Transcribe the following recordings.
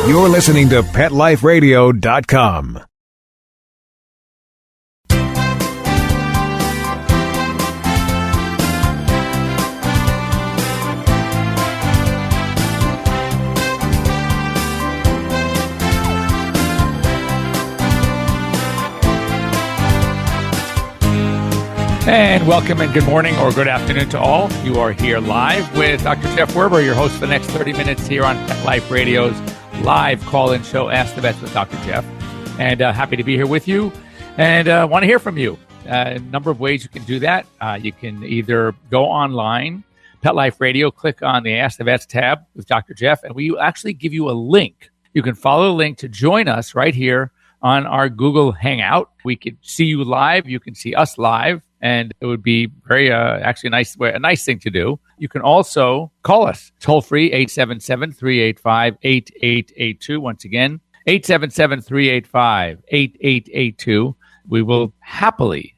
You're listening to PetLifeRadio.com. And welcome and good morning or good afternoon to all. You are here live with Dr. Jeff Werber, your host for the next 30 minutes here on Pet Life Radio's live call-in show, Ask the Vets with Dr. Jeff. And happy to be here with you and want to hear from you. A number of ways you can do that. You can either go online, Pet Life Radio, click on the Ask the Vets tab with Dr. Jeff, and we actually give you a link. You can follow the link to join us right here on our Google Hangout. We can see you live. You can see us live. And it would be very, actually a nice thing to do. You can also call us toll free, 877-385-8882. Once again, 877-385-8882. We will happily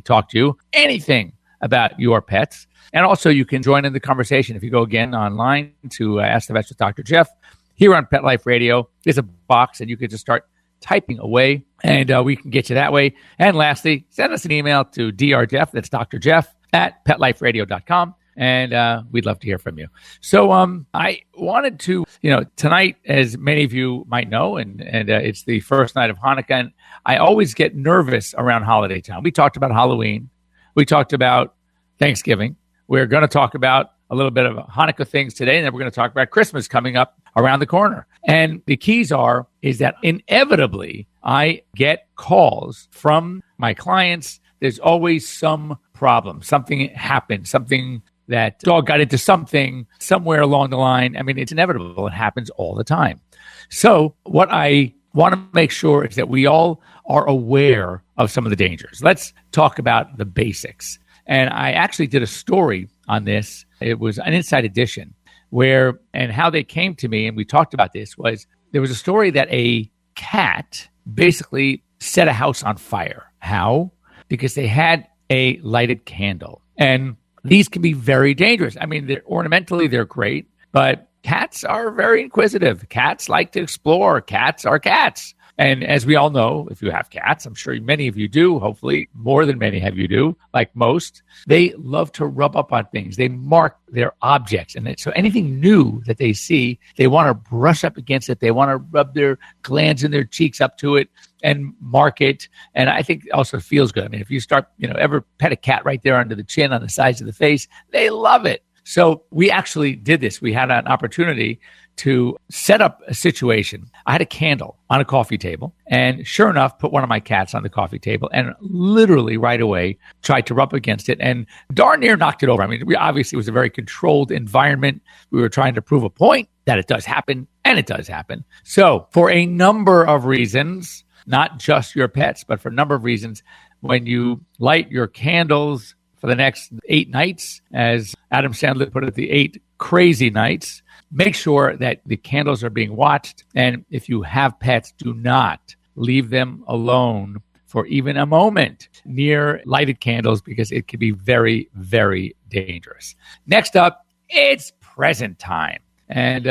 talk to you anything about your pets. And also you can join in the conversation. If you go again online to Ask the Vets with Dr. Jeff, here on Pet Life Radio, there's a box and you can just start typing away, and we can get you that way. And lastly, send us an email to drjeff, that's Dr. Jeff, at PetLifeRadio.com, and we'd love to hear from you. So I wanted to, tonight, as many of you might know, and it's the first night of Hanukkah, and I always get nervous around holiday time. We talked about Halloween. We talked about Thanksgiving. We're going to talk about a little bit of Hanukkah things today, and then we're going to talk about Christmas coming up around the corner. And the keys is that inevitably I get calls from my clients. There's always some problem. Something happened, something that dog got into something somewhere along the line. I mean, it's inevitable. It happens all the time. So what I want to make sure is that we all are aware of some of the dangers. Let's talk about the basics. And I actually did a story on this. It was an Inside Edition and how they came to me, and we talked about this, was there was a story that a cat basically set a house on fire. How? Because they had a lighted candle. And these can be very dangerous. I mean, ornamentally, they're great, but cats are very inquisitive. Cats like to explore. Cats are cats. And as we all know, if you have cats, I'm sure many of you do, hopefully more than many of you do, like most, they love to rub up on things. They mark their objects. And so anything new that they see, they want to brush up against it. They want to rub their glands in their cheeks up to it and mark it. And I think it also feels good. I mean, if you start, ever pet a cat right there under the chin, on the sides of the face, they love it. So we actually did this. We had an opportunity to set up a situation. I had a candle on a coffee table, and sure enough, put one of my cats on the coffee table and literally right away tried to rub against it and darn near knocked it over. I mean, obviously it was a very controlled environment. We were trying to prove a point that it does happen, and it does happen. So for a number of reasons, not just your pets, but for a number of reasons, when you light your candles for the next 8 nights, as Adam Sandler put it, the 8 crazy nights, make sure that the candles are being watched. And if you have pets, do not leave them alone for even a moment near lighted candles, because it can be very, very dangerous. Next up, it's present time. And,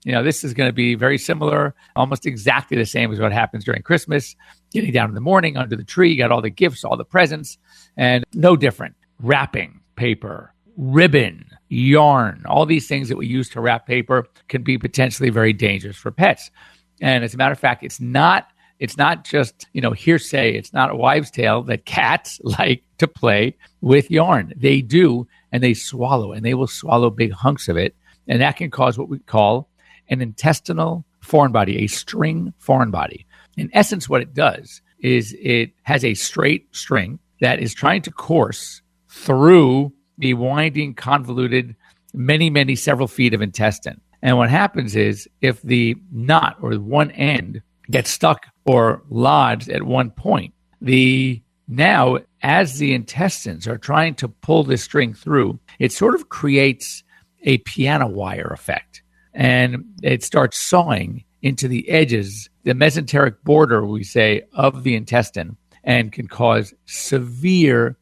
this is going to be very similar, almost exactly the same as what happens during Christmas. Getting down in the morning under the tree, you got all the gifts, all the presents, and no different. Wrapping paper, ribbon, yarn, all these things that we use to wrap paper can be potentially very dangerous for pets. And as a matter of fact, it's not just, hearsay. It's not a wives' tale that cats like to play with yarn. They do, and they swallow, and they will swallow big hunks of it. And that can cause what we call an intestinal foreign body, a string foreign body. In essence, what it does is it has a straight string that is trying to course through the winding, convoluted, many, several feet of intestine. And what happens is if the knot or one end gets stuck or lodged at one point, now as the intestines are trying to pull this string through, it sort of creates a piano wire effect. And it starts sawing into the edges, the mesenteric border, we say, of the intestine, and can cause severe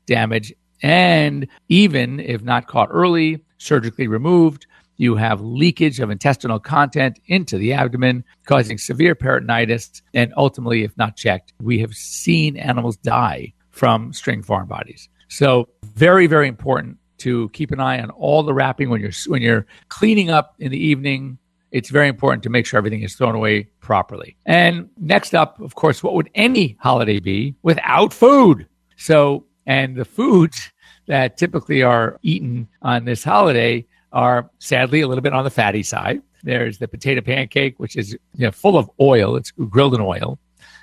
damage. And even if not caught early, surgically removed, you have leakage of intestinal content into the abdomen, causing severe peritonitis. And ultimately, if not checked, we have seen animals die from string foreign bodies. So very, very important to keep an eye on all the wrapping when you're cleaning up in the evening. It's very important to make sure everything is thrown away properly. And next up, of course, what would any holiday be without food? So, and the foods that typically are eaten on this holiday are sadly a little bit on the fatty side. There's the potato pancake, which is full of oil. It's grilled in oil.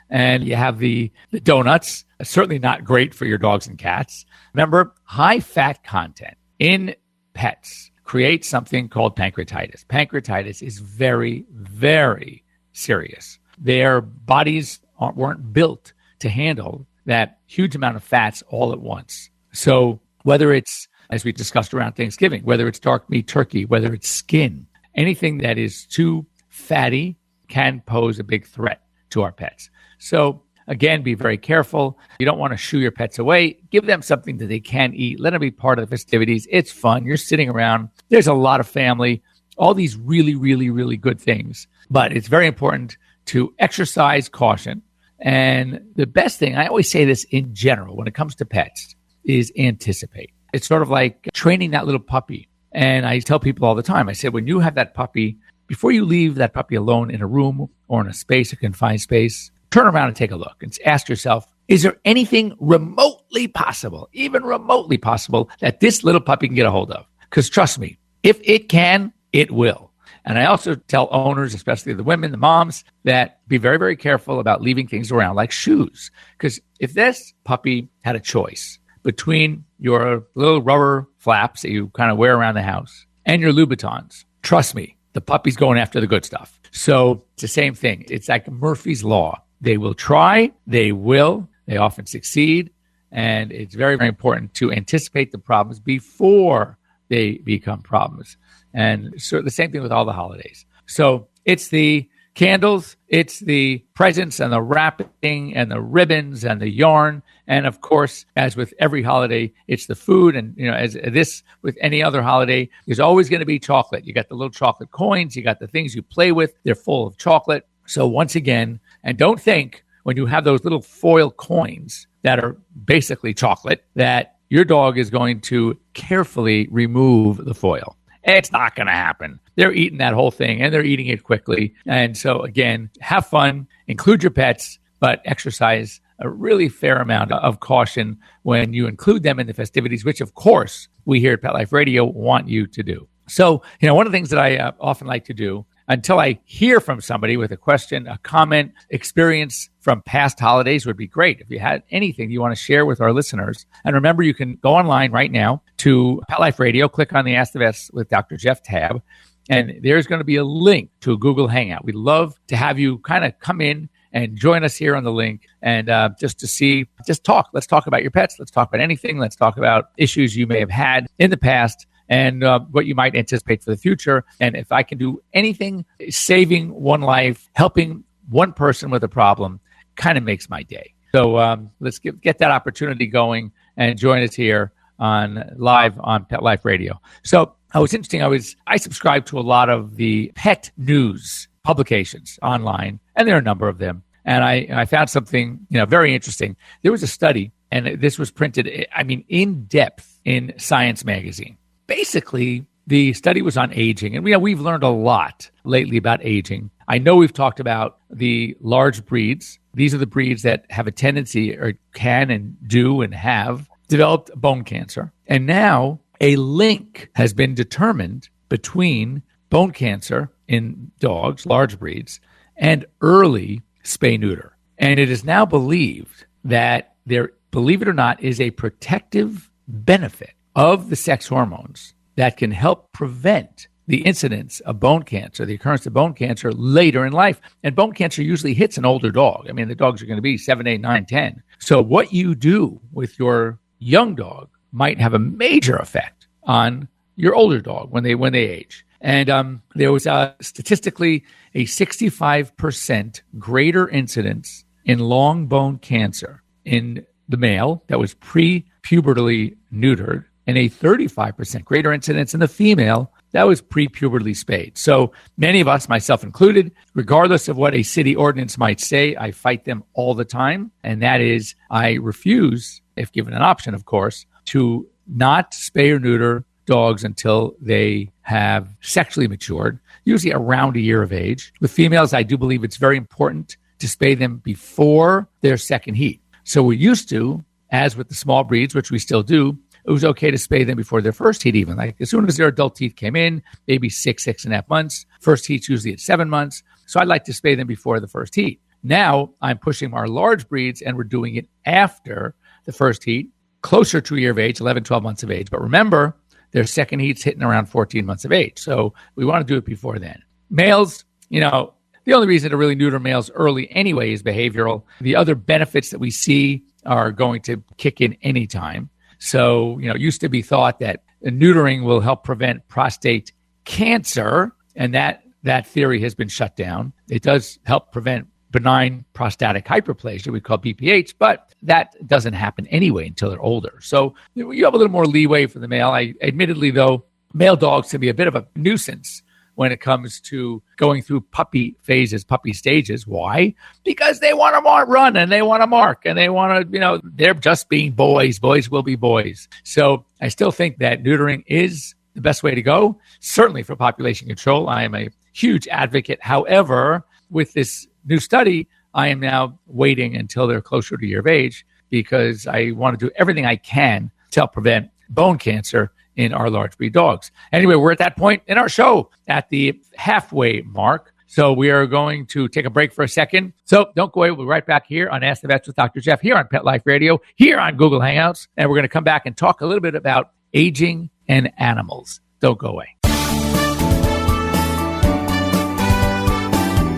And you have the donuts, certainly not great for your dogs and cats. Remember, high fat content in pets creates something called pancreatitis. Pancreatitis is very, very serious. Their bodies weren't built to handle that huge amount of fats all at once. So whether it's, as we discussed around Thanksgiving, whether it's dark meat turkey, whether it's skin, anything that is too fatty can pose a big threat to our pets. So again, be very careful. You don't want to shoo your pets away. Give them something that they can eat. Let them be part of the festivities. It's fun. You're sitting around. There's a lot of family, all these really, really, really good things. But it's very important to exercise caution. And the best thing, I always say this in general when it comes to pets, is anticipate. It's sort of like training that little puppy. And I tell people all the time, I said, when you have that puppy, before you leave that puppy alone in a room or in a space, a confined space, turn around and take a look and ask yourself, is there anything remotely possible, even remotely possible, that this little puppy can get a hold of? Because trust me, if it can, it will. And I also tell owners, especially the women, the moms, that be very, very careful about leaving things around like shoes. Because if this puppy had a choice between your little rubber flaps that you kind of wear around the house and your Louboutins, trust me, the puppy's going after the good stuff. So it's the same thing. It's like Murphy's Law. They will try, they will, they often succeed. And it's very, very important to anticipate the problems before they become problems. And so the same thing with all the holidays. So it's the candles, it's the presents and the wrapping and the ribbons and the yarn. And of course, as with every holiday, it's the food. And, as this with any other holiday, there's always going to be chocolate. You got the little chocolate coins, you got the things you play with. They're full of chocolate. So once again, and don't think when you have those little foil coins that are basically chocolate, that your dog is going to carefully remove the foil. It's not going to happen. They're eating that whole thing, and they're eating it quickly. And so, again, have fun, include your pets, but exercise a really fair amount of caution when you include them in the festivities, which, of course, we here at Pet Life Radio want you to do. So, one of the things that I often like to do, until I hear from somebody with a question, a comment, experience from past holidays would be great. If you had anything you want to share with our listeners. And remember, you can go online right now to Pet Life Radio, click on the Ask the Vets with Dr. Jeff tab, and there's going to be a link to a Google Hangout. We'd love to have you kind of come in and join us here on the link and just talk. Let's talk about your pets. Let's talk about anything. Let's talk about issues you may have had in the past and what you might anticipate for the future. And if I can do anything, saving one life, helping one person with a problem, kind of makes my day. So let's get that opportunity going and join us here live on Pet Life Radio. So it was interesting. I subscribe to a lot of the pet news publications online, and there are a number of them. And I found something very interesting. There was a study, and this was printed, in depth in Science magazine. Basically, the study was on aging. And we've learned a lot lately about aging. I know we've talked about the large breeds. These are the breeds that have a tendency or can and do and have developed bone cancer. And now a link has been determined between bone cancer in dogs, large breeds, and early spay-neuter. And it is now believed that there, believe it or not, is a protective benefit of the sex hormones that can help prevent the incidence of bone cancer, the occurrence of bone cancer later in life. And bone cancer usually hits an older dog. The dogs are going to be 7, 8, 9, 10. So what you do with your young dog might have a major effect on your older dog when they age. And there was statistically a 65% greater incidence in long bone cancer in the male that was pre-pubertally neutered, and a 35% greater incidence in the female that was pre-pubertally spayed. So many of us, myself included, regardless of what a city ordinance might say, I fight them all the time. And that is, I refuse, if given an option, of course, to not spay or neuter dogs until they have sexually matured, usually around a year of age. With females, I do believe it's very important to spay them before their second heat. So we used to, as with the small breeds, which we still do, it was okay to spay them before their first heat even. Like as soon as their adult teeth came in, maybe 6.5 months. First heat's usually at 7 months. So I'd like to spay them before the first heat. Now I'm pushing our large breeds and we're doing it after the first heat, closer to a year of age, 11, 12 months of age. But remember, their second heat's hitting around 14 months of age. So we want to do it before then. Males, the only reason to really neuter males early anyway is behavioral. The other benefits that we see are going to kick in anytime. So, it used to be thought that neutering will help prevent prostate cancer, and that theory has been shut down. It does help prevent benign prostatic hyperplasia, we call BPH, but that doesn't happen anyway until they're older. So you have a little more leeway for the male. Admittedly, though, male dogs can be a bit of a nuisance when it comes to going through puppy phases, puppy stages. Why? Because they want to run and they want to mark and they want to, they're just being boys. Boys will be boys. So I still think that neutering is the best way to go, certainly for population control. I am a huge advocate. However, with this new study, I am now waiting until they're closer to a year of age because I want to do everything I can to help prevent bone cancer in our large breed dogs. Anyway, we're at that point in our show at the halfway mark. So we are going to take a break for a second. So don't go away. We'll be right back here on Ask the Vets with Dr. Jeff here on Pet Life Radio, here on Google Hangouts. And we're going to come back and talk a little bit about aging and animals. Don't go away.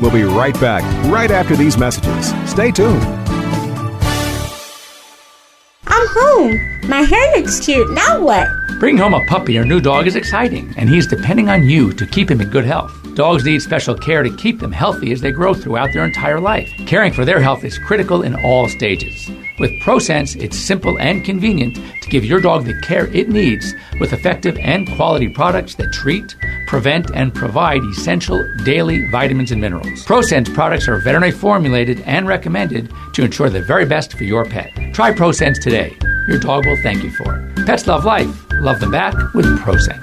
We'll be right back right after these messages. Stay tuned. I'm home. My hair looks cute. Now what? Bringing home a puppy or new dog is exciting, and he's depending on you to keep him in good health. Dogs need special care to keep them healthy as they grow throughout their entire life. Caring for their health is critical in all stages. With Prosense, it's simple and convenient to give your dog the care it needs with effective and quality products that treat, prevent, and provide essential daily vitamins and minerals. Prosense products are veterinary formulated and recommended to ensure the very best for your pet. Try Prosense today. Your dog will thank you for it. Pets love life. Love them back with Prosense.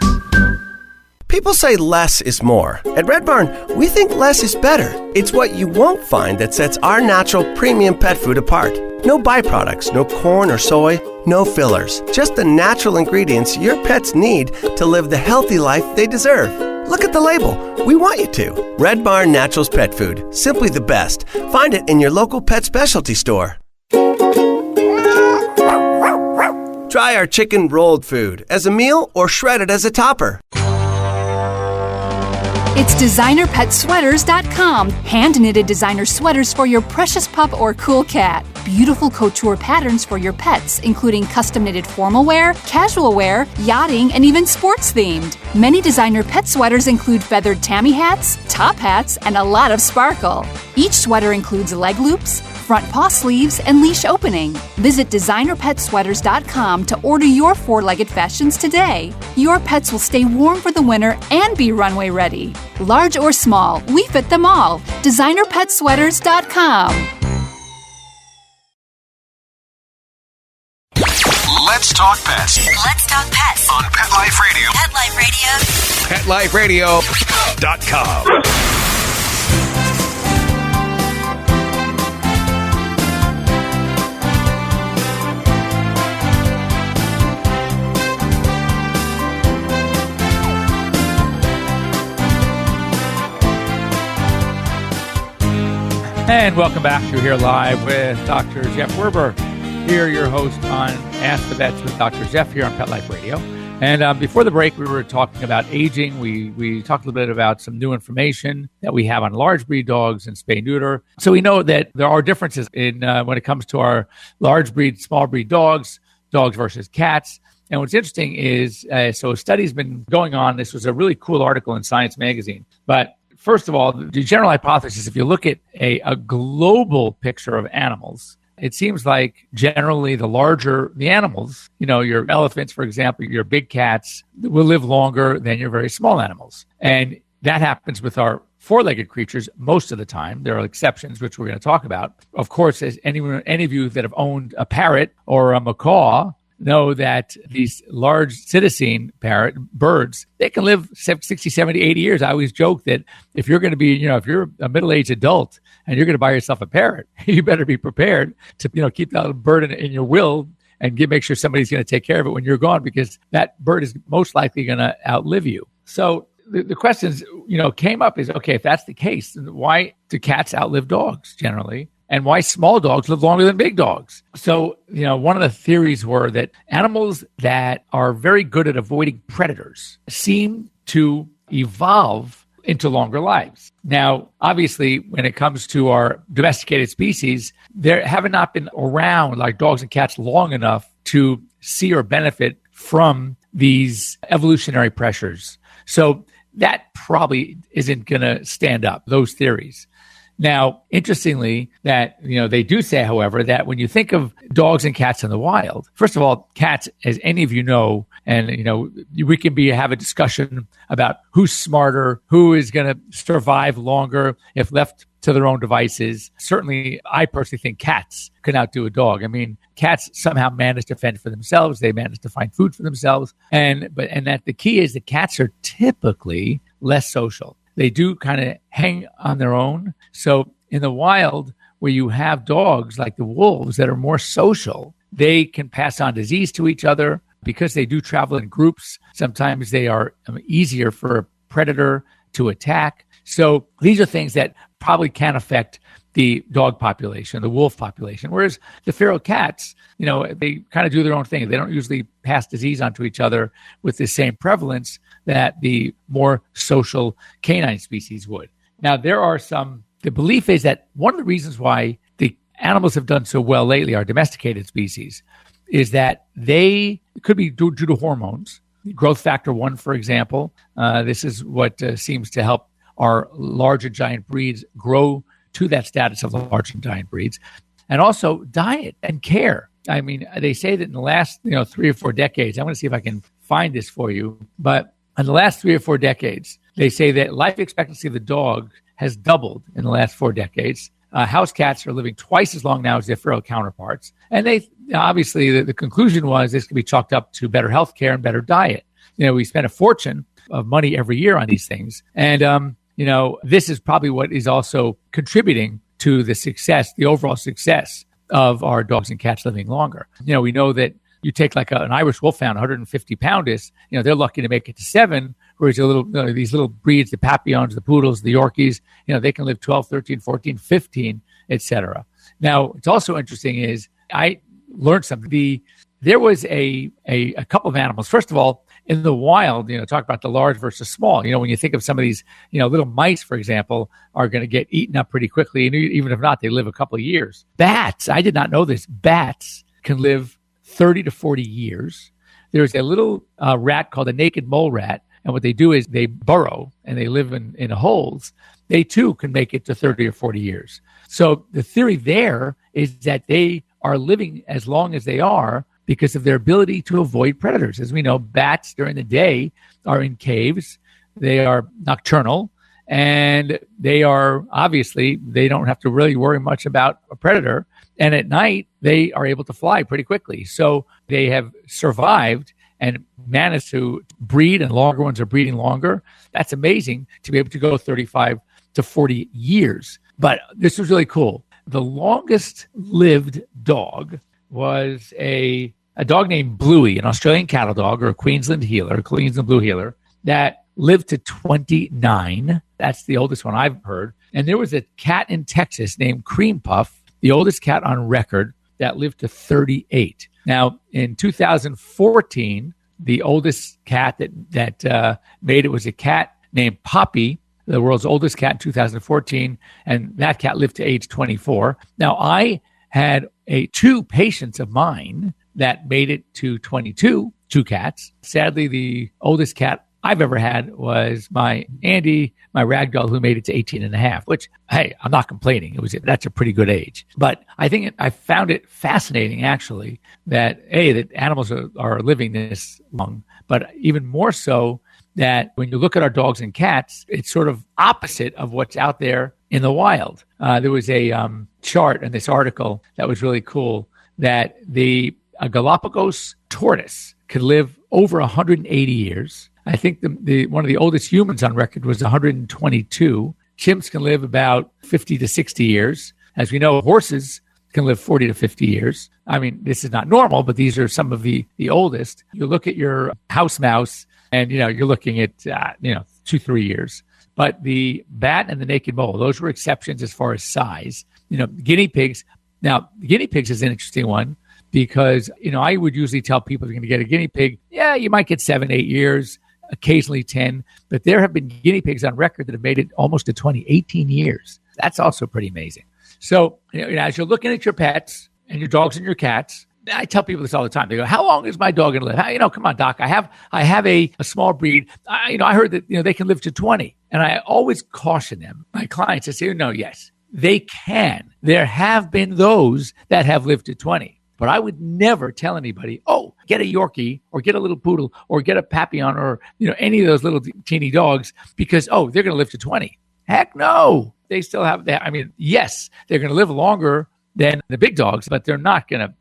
People say less is more. At Red Barn, we think less is better. It's what you won't find that sets our natural premium pet food apart. No byproducts, no corn or soy, no fillers. Just the natural ingredients your pets need to live the healthy life they deserve. Look at the label. We want you to. Red Barn Naturals Pet Food. Simply the best. Find it in your local pet specialty store. Try our chicken rolled food as a meal or shredded as a topper. It's designerpetsweaters.com. Hand-knitted designer sweaters for your precious pup or cool cat. Beautiful couture patterns for your pets, including custom-knitted formal wear, casual wear, yachting, and even sports-themed. Many designer pet sweaters include feathered tammy hats, top hats, and a lot of sparkle. Each sweater includes leg loops, front paw sleeves, and leash opening. Visit designerpetsweaters.com to order your four-legged fashions today. Your pets will stay warm for the winter and be runway ready. Large or small, we fit them all. designerpetsweaters.com. Let's talk pets Let's talk pets on Pet Life Radio. Pet Life Radio. PetLifeRadio.com. And welcome back. You're here live with Dr. Jeff Werber. Here, your host on Ask the Vets with Dr. Jeff here on Pet Life Radio. And before the break, we were talking about aging. We talked a little bit about some new information that we have on large breed dogs and spay neuter. So we know that there are differences in when it comes to our large breed, small breed dogs versus cats. And what's interesting is, so a study's been going on. This was a really cool article in Science Magazine. But first of all, the general hypothesis, if you look at a global picture of animals, it seems like generally the larger the animals, your elephants, for example, your big cats will live longer than your very small animals. And that happens with our four-legged creatures most of the time. There are exceptions, which we're going to talk about. Of course, as any of you that have owned a parrot or a macaw know that these large citizen parrot birds, they can live 60, 70, 80 years. I always joke that if you're going to be, if you're a middle-aged adult and you're going to buy yourself a parrot, you better be prepared to, keep that bird in your will and make sure somebody's going to take care of it when you're gone, because that bird is most likely going to outlive you. So the questions, came up is, okay, if that's the case, then why do cats outlive dogs generally? And why small dogs live longer than big dogs? So, one of the theories were that animals that are very good at avoiding predators seem to evolve into longer lives. Now, obviously, when it comes to our domesticated species, there have not been around like dogs and cats long enough to see or benefit from these evolutionary pressures. So that probably isn't going to stand up, those theories. Now, interestingly, that, they do say, however, that when you think of dogs and cats in the wild, first of all, cats, as any of you know, and, we can have a discussion about who's smarter, who is going to survive longer if left to their own devices. Certainly, I personally think cats can outdo a dog. I mean, cats somehow manage to fend for themselves. They manage to find food for themselves. And that the key is that cats are typically less social. They do kind of hang on their own. So in the wild, where you have dogs like the wolves that are more social, they can pass on disease to each other because they do travel in groups. Sometimes they are easier for a predator to attack. So these are things that probably can affect the dog population, the wolf population. Whereas the feral cats, they kind of do their own thing. They don't usually pass disease onto each other with the same prevalence that the more social canine species would. Now, the belief is that one of the reasons why the animals have done so well lately, our domesticated species, is that it could be due to hormones. Growth factor 1, for example, this is what seems to help our larger giant breeds grow to that status of large and giant breeds. And also diet and care. I mean, they say that in the last 3 or 4 decades, I'm going to see if I can find this for you, but in the last 3 or 4 decades, they say that life expectancy of the dog has doubled in the last 4 decades. House cats are living twice as long now as their feral counterparts. And obviously the conclusion was this could be chalked up to better health care and better diet. We spend a fortune of money every year on these things. And, this is probably what is also contributing to the overall success of our dogs and cats living longer. We know that you take like an Irish Wolfhound, 150 pounders, they're lucky to make it to 7, whereas these little breeds, the Papillons, the Poodles, the Yorkies, they can live 12, 13, 14, 15, etc. Now, what's also interesting is I learned something. There was a couple of animals. First of all, in the wild, talk about the large versus small. When you think of some of these, little mice, for example, are going to get eaten up pretty quickly. And even if not, they live a couple of years. Bats, I did not know this. Bats can live 30 to 40 years. There's a little rat called a naked mole rat. And what they do is they burrow and they live in holes. They too can make it to 30 or 40 years. So the theory there is that they are living as long as they are because of their ability to avoid predators. As we know, bats during the day are in caves. They are nocturnal. And they don't have to really worry much about a predator. And at night, they are able to fly pretty quickly. So they have survived and managed to breed, and longer ones are breeding longer. That's amazing to be able to go 35 to 40 years. But this was really cool. The longest lived dog was a dog named Bluey, an Australian cattle dog, or a Queensland Blue Heeler, that lived to 29. That's the oldest one I've heard. And there was a cat in Texas named Cream Puff, the oldest cat on record, that lived to 38. Now, in 2014, the oldest cat that made it was a cat named Poppy, the world's oldest cat in 2014, and that cat lived to age 24. Now, I had 2 patients of mine that made it to 22, 2 cats. Sadly, the oldest cat I've ever had was my Andy, my ragdoll, who made it to 18 and a half, which, hey, I'm not complaining. That's a pretty good age. But I found it fascinating, actually, that animals are living this long, but even more so that when you look at our dogs and cats, it's sort of opposite of what's out there in the wild. There was a chart in this article that was really cool that a Galapagos tortoise could live over 180 years. I think one of the oldest humans on record was 122. Chimps can live about 50 to 60 years. As we know, horses can live 40 to 50 years. I mean, this is not normal, but these are some of the oldest. You look at your house mouse and, you're looking at, 2-3 years. But the bat and the naked mole, those were exceptions as far as size. Guinea pigs. Now, guinea pigs is an interesting one because, I would usually tell people if you're going to get a guinea pig, yeah, you might get 7-8 years, occasionally 10. But there have been guinea pigs on record that have made it almost to 18 years. That's also pretty amazing. So, as you're looking at your pets and your dogs and your cats, I tell people this all the time. They go, "How long is my dog going to live?" Come on, doc. I have a small breed. I heard that they can live to 20, and I always caution them, my clients. I say, "No, yes, they can. There have been those that have lived to 20, but I would never tell anybody, oh, get a Yorkie or get a little poodle or get a Papillon or any of those little teeny dogs because they're going to live to 20. Heck no, they still have that. I mean, yes, they're going to live longer than the big dogs, but they're not going to.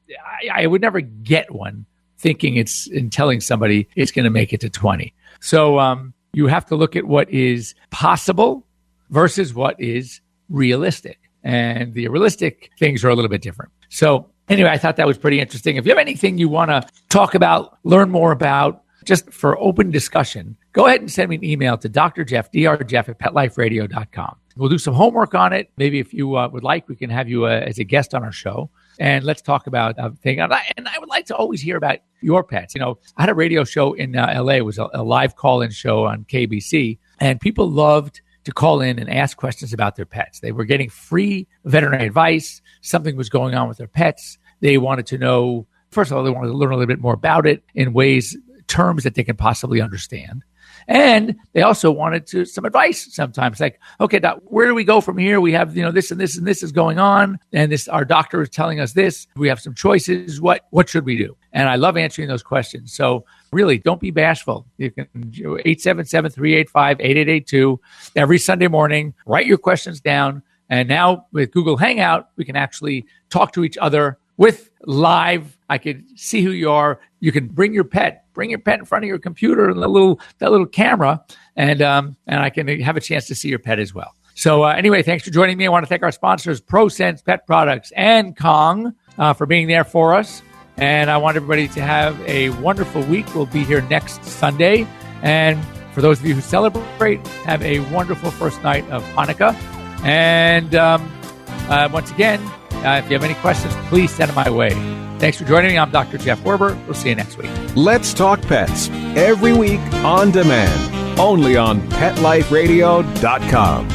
I would never get one thinking telling somebody it's going to make it to 20. So you have to look at what is possible versus what is realistic. And the realistic things are a little bit different. So anyway, I thought that was pretty interesting. If you have anything you want to talk about, learn more about, just for open discussion, go ahead and send me an email to Dr. Jeff, drjeff at PetLifeRadio.com. We'll do some homework on it. Maybe if you would like, we can have you as a guest on our show. And let's talk about a thing. And I would like to always hear about your pets. I had a radio show in LA. It was a live call-in show on KBC. And people loved to call in and ask questions about their pets. They were getting free veterinary advice. Something was going on with their pets. They wanted to know, first of all, they wanted to learn a little bit more about it in terms that they can possibly understand. And they also wanted some advice sometimes, like, okay, doc, where do we go from here? We have, this and this and this is going on. And our doctor is telling us this. We have some choices. What should we do? And I love answering those questions. So really, don't be bashful. You can 877-385-8882 every Sunday morning. Write your questions down. And now with Google Hangout, we can actually talk to each other with live. I could see who you are. You can bring your pet in front of your computer and that little camera, and I can have a chance to see your pet as well. So anyway, thanks for joining me. I want to thank our sponsors, Prosense Pet Products and Kong, for being there for us. And I want everybody to have a wonderful week. We'll be here next Sunday. And for those of you who celebrate, have a wonderful first night of Hanukkah. And once again, if you have any questions, please send them my way. Thanks for joining me. I'm Dr. Jeff Werber. We'll see you next week. Let's Talk Pets, every week on demand, only on PetLifeRadio.com.